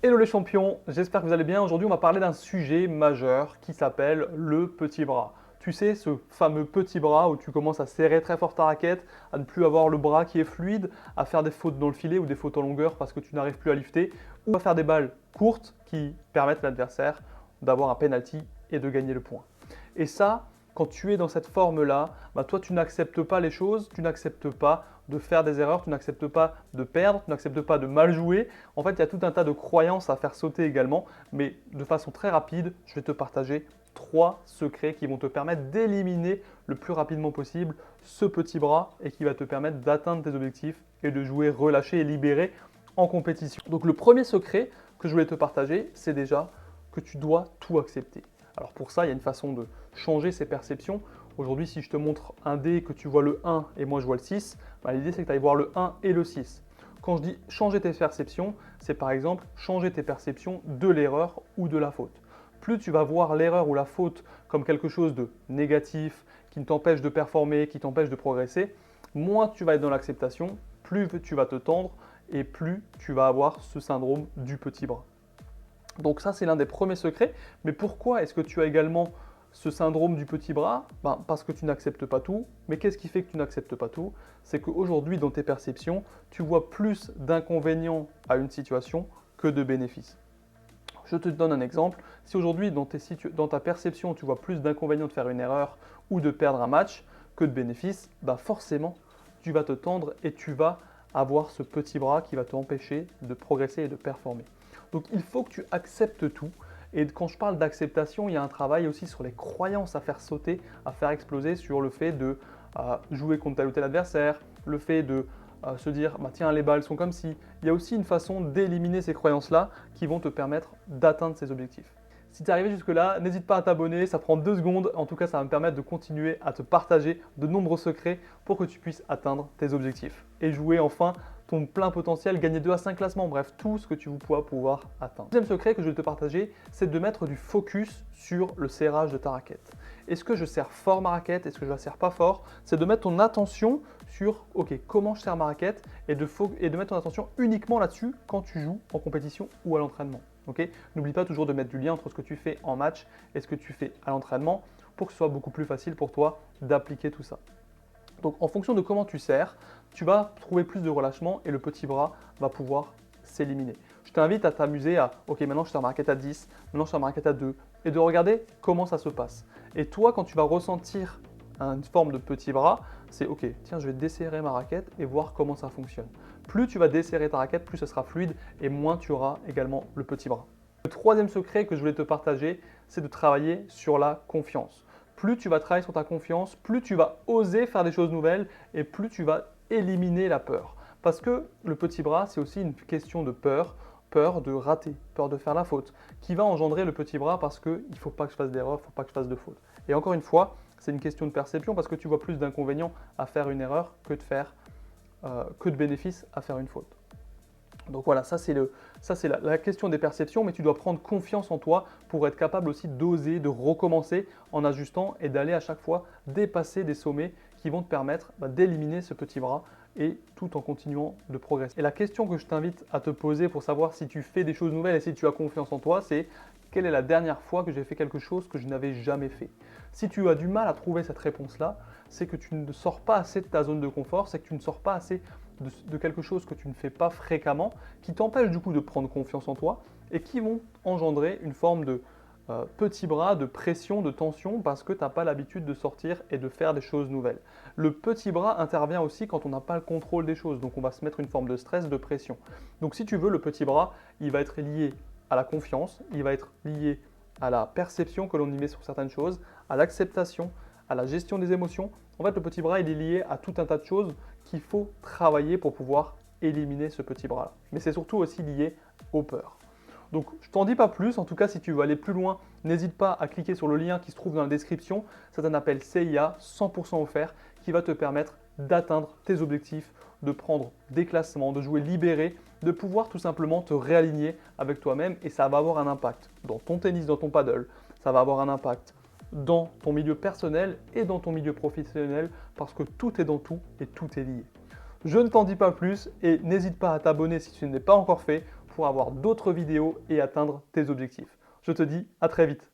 Hello les champions, j'espère que vous allez bien. Aujourd'hui, on va parler d'un sujet majeur qui s'appelle le petit bras. Tu sais, ce fameux petit bras où tu commences à serrer très fort ta raquette, à ne plus avoir le bras qui est fluide, à faire des fautes dans le filet ou des fautes en longueur parce que tu n'arrives plus à lifter, ou à faire des balles courtes qui permettent à l'adversaire d'avoir un penalty et de gagner le point. Et ça, quand tu es dans cette forme-là, toi, tu n'acceptes pas les choses, tu n'acceptes pas de faire des erreurs, tu n'acceptes pas de perdre, tu n'acceptes pas de mal jouer. En fait, il y a tout un tas de croyances à faire sauter également, mais de façon très rapide, je vais te partager 3 secrets qui vont te permettre d'éliminer le plus rapidement possible ce petit bras et qui va te permettre d'atteindre tes objectifs et de jouer relâché et libéré en compétition. Donc le premier secret que je voulais te partager, c'est déjà que tu dois tout accepter. Alors pour ça, il y a une façon de changer ses perceptions. Aujourd'hui, si je te montre un dé et que tu vois le 1 et moi je vois le 6, l'idée c'est que tu ailles voir le 1 et le 6. Quand je dis changer tes perceptions, c'est par exemple changer tes perceptions de l'erreur ou de la faute. Plus tu vas voir l'erreur ou la faute comme quelque chose de négatif, qui ne t'empêche de performer, qui t'empêche de progresser, moins tu vas être dans l'acceptation, plus tu vas te tendre et plus tu vas avoir ce syndrome du petit bras. Donc ça, c'est l'un des premiers secrets. Mais pourquoi est-ce que tu as également ce syndrome du petit bras? Parce que tu n'acceptes pas tout. Mais qu'est-ce qui fait que tu n'acceptes pas tout? C'est qu'aujourd'hui, dans tes perceptions, tu vois plus d'inconvénients à une situation que de bénéfices. Je te donne un exemple. Si aujourd'hui, dans ta perception, tu vois plus d'inconvénients de faire une erreur ou de perdre un match que de bénéfices, forcément, tu vas te tendre et tu vas avoir ce petit bras qui va t'empêcher de progresser et de performer. Donc il faut que tu acceptes tout. Et quand je parle d'acceptation, il y a un travail aussi sur les croyances à faire sauter, à faire exploser, sur le fait de jouer contre tel ou tel adversaire, le fait de se dire tiens, les balles sont comme si. Il y a aussi une façon d'éliminer ces croyances-là qui vont te permettre d'atteindre ces objectifs. Si tu es arrivé jusque-là, n'hésite pas à t'abonner, ça prend 2 secondes. En tout cas, ça va me permettre de continuer à te partager de nombreux secrets pour que tu puisses atteindre tes objectifs et jouer enfin ton plein potentiel, gagner 2 à 5 classements, bref, tout ce que tu vas pouvoir atteindre. Le deuxième secret que je vais te partager, c'est de mettre du focus sur le serrage de ta raquette. Est-ce que je serre fort ma raquette? Est-ce que je la serre pas fort? C'est de mettre ton attention sur comment je serre ma raquette et de mettre ton attention uniquement là-dessus quand tu joues en compétition ou à l'entraînement. N'oublie pas toujours de mettre du lien entre ce que tu fais en match et ce que tu fais à l'entraînement pour que ce soit beaucoup plus facile pour toi d'appliquer tout ça. Donc en fonction de comment tu serres, tu vas trouver plus de relâchement et le petit bras va pouvoir s'éliminer. Je t'invite à t'amuser à maintenant je serre ma raquette à 10, maintenant je serre ma raquette à 2 et de regarder comment ça se passe. Et toi, quand tu vas ressentir une forme de petit bras, c'est tiens, je vais desserrer ma raquette et voir comment ça fonctionne. Plus tu vas desserrer ta raquette, plus ce sera fluide et moins tu auras également le petit bras. Le troisième secret que je voulais te partager, c'est de travailler sur la confiance. Plus tu vas travailler sur ta confiance, plus tu vas oser faire des choses nouvelles et plus tu vas éliminer la peur. Parce que le petit bras, c'est aussi une question de peur, peur de rater, peur de faire la faute, qui va engendrer le petit bras parce qu'il ne faut pas que je fasse d'erreur, il ne faut pas que je fasse de faute. Et encore une fois, c'est une question de perception parce que tu vois plus d'inconvénients à faire une erreur que de bénéfices à faire une faute. Donc voilà, ça c'est la question des perceptions, mais tu dois prendre confiance en toi pour être capable aussi d'oser, de recommencer en ajustant et d'aller à chaque fois dépasser des sommets qui vont te permettre d'éliminer ce petit bras et tout en continuant de progresser. Et la question que je t'invite à te poser pour savoir si tu fais des choses nouvelles et si tu as confiance en toi, c'est quelle est la dernière fois que j'ai fait quelque chose que je n'avais jamais fait? Si tu as du mal à trouver cette réponse-là, c'est que tu ne sors pas assez de ta zone de confort, c'est que tu ne sors pas assez de quelque chose que tu ne fais pas fréquemment, qui t'empêche du coup de prendre confiance en toi et qui vont engendrer une forme de petit bras, de pression, de tension parce que tu n'as pas l'habitude de sortir et de faire des choses nouvelles. Le petit bras intervient aussi quand on n'a pas le contrôle des choses, donc on va se mettre une forme de stress, de pression. Donc si tu veux, le petit bras, il va être lié à la confiance, il va être lié à la perception que l'on y met sur certaines choses, à l'acceptation, à la gestion des émotions. En fait, le petit bras, il est lié à tout un tas de choses qu'il faut travailler pour pouvoir éliminer ce petit bras-là. Mais c'est surtout aussi lié aux peurs. Donc, je t'en dis pas plus. En tout cas, si tu veux aller plus loin, n'hésite pas à cliquer sur le lien qui se trouve dans la description. C'est un appel CIA 100% offert qui va te permettre d'atteindre tes objectifs, de prendre des classements, de jouer libéré, de pouvoir tout simplement te réaligner avec toi-même et ça va avoir un impact dans ton tennis, dans ton paddle, ça va avoir un impact dans ton milieu personnel et dans ton milieu professionnel parce que tout est dans tout et tout est lié. Je ne t'en dis pas plus et n'hésite pas à t'abonner si tu ne l'es pas encore fait pour avoir d'autres vidéos et atteindre tes objectifs. Je te dis à très vite.